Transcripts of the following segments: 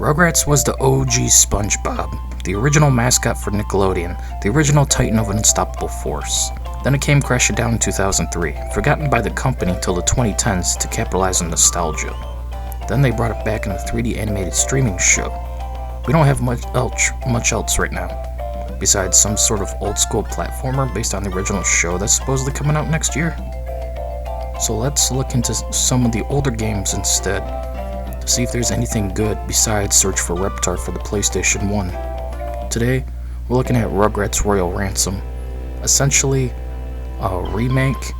Rugrats was the OG SpongeBob, the original mascot for Nickelodeon, the original titan of an unstoppable force. Then it came crashing down in 2003, forgotten by the company till the 2010s to capitalize on nostalgia. Then they brought it back in a 3D animated streaming show. We don't have much else right now, besides some sort of old school platformer based on the original show that's supposedly coming out next year. So let's look into some of the older games instead, to see if there's anything good besides Search for Reptar for the PlayStation 1. Today, we're looking at Rugrats Royal Ransom, essentially a remake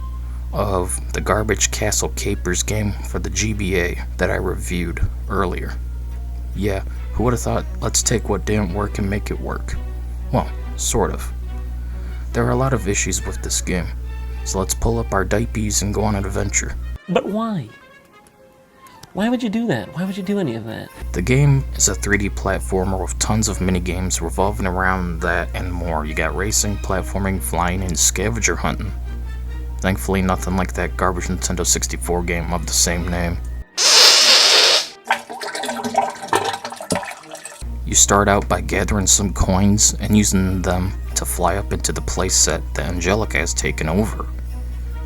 of the Garbage Castle Capers game for the GBA that I reviewed earlier. Yeah, who would have thought, let's take what didn't work and make it work? Well, sort of. There are a lot of issues with this game, so let's pull up our diapies and go on an adventure. But why? Why would you do that? Why would you do any of that? The game is a 3D platformer with tons of minigames revolving around that and more. You got racing, platforming, flying, and scavenger hunting. Thankfully, nothing like that garbage Nintendo 64 game of the same name. You start out by gathering some coins and using them to fly up into the playset that Angelica has taken over.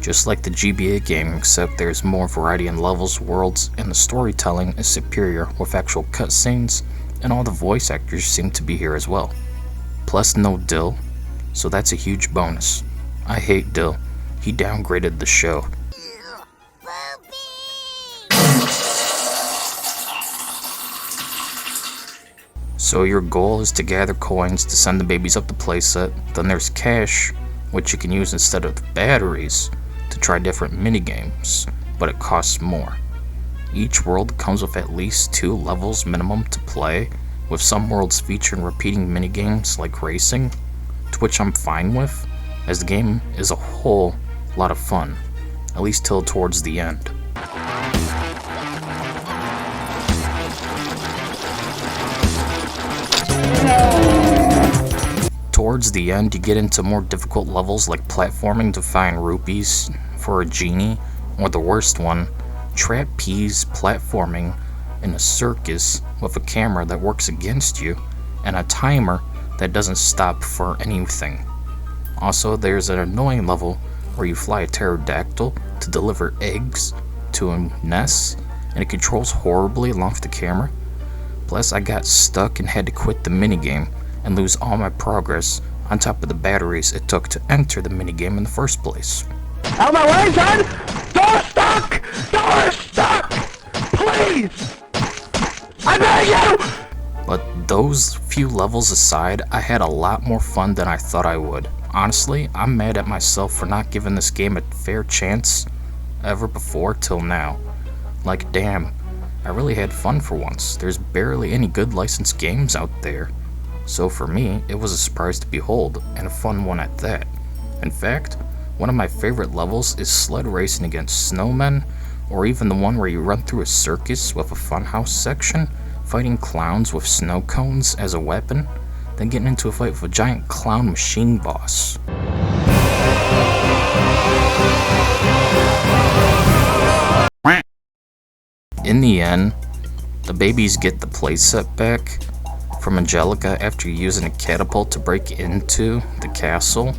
Just like the GBA game, except there's more variety in levels, worlds, and the storytelling is superior with actual cutscenes, and all the voice actors seem to be here as well. Plus no Dill, so that's a huge bonus. I hate Dill, he downgraded the show. So your goal is to gather coins to send the babies up the playset. Then there's cash, which you can use instead of the batteries to try different minigames, but it costs more. Each world comes with at least 2 levels minimum to play, with some worlds featuring repeating minigames like racing, to which I'm fine with, as the game is a whole lot of fun, at least till towards the end. Towards the end, you get into more difficult levels like platforming to find rupees for a genie, or the worst one, trapeze platforming in a circus with a camera that works against you and a timer that doesn't stop for anything. Also, there's an annoying level where you fly a pterodactyl to deliver eggs to a nest, and it controls horribly along with the camera. Plus, I got stuck and had to quit the minigame and lose all my progress on top of the batteries it took to enter the minigame in the first place. Out of my way, son! Door stuck! Door stuck! Please! I beg you! But those few levels aside, I had a lot more fun than I thought I would. Honestly, I'm mad at myself for not giving this game a fair chance ever before till now. Like, damn, I really had fun for once. There's barely any good licensed games out there. So for me, it was a surprise to behold, and a fun one at that. In fact, one of my favorite levels is sled racing against snowmen, or even the one where you run through a circus with a funhouse section, fighting clowns with snow cones as a weapon, then getting into a fight with a giant clown machine boss. In the end, the babies get the playset back from Angelica after using a catapult to break into the castle,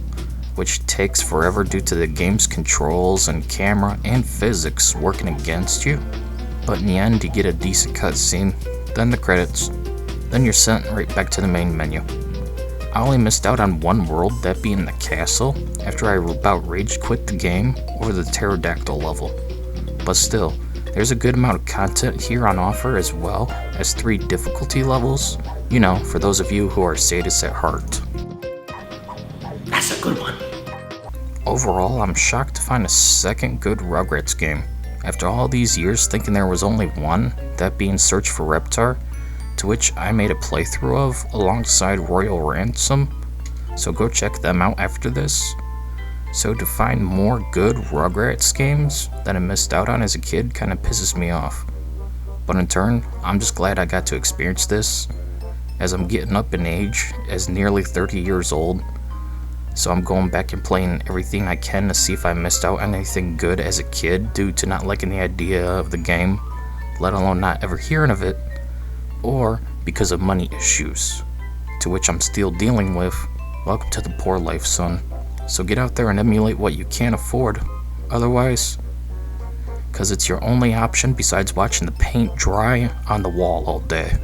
which takes forever due to the game's controls and camera and physics working against you. But in the end, you get a decent cutscene, then the credits, then you're sent right back to the main menu. I only missed out on one world, that being the castle, after I about rage quit the game over the pterodactyl level. But still, there's a good amount of content here on offer, as well as 3 difficulty levels, you know, for those of you who are sadists at heart. That's a good one. Overall, I'm shocked to find a second good Rugrats game. After all these years thinking there was only one, that being Search for Reptar, to which I made a playthrough of alongside Royal Ransom, so go check them out after this. So to find more good Rugrats games that I missed out on as a kid kinda pisses me off. But in turn, I'm just glad I got to experience this, as I'm getting up in age, as nearly 30 years old, so I'm going back and playing everything I can to see if I missed out on anything good as a kid due to not liking the idea of the game, let alone not ever hearing of it, or because of money issues, to which I'm still dealing with. Welcome to the poor life, son. So get out there and emulate what you can't afford. Otherwise, because it's your only option besides watching the paint dry on the wall all day.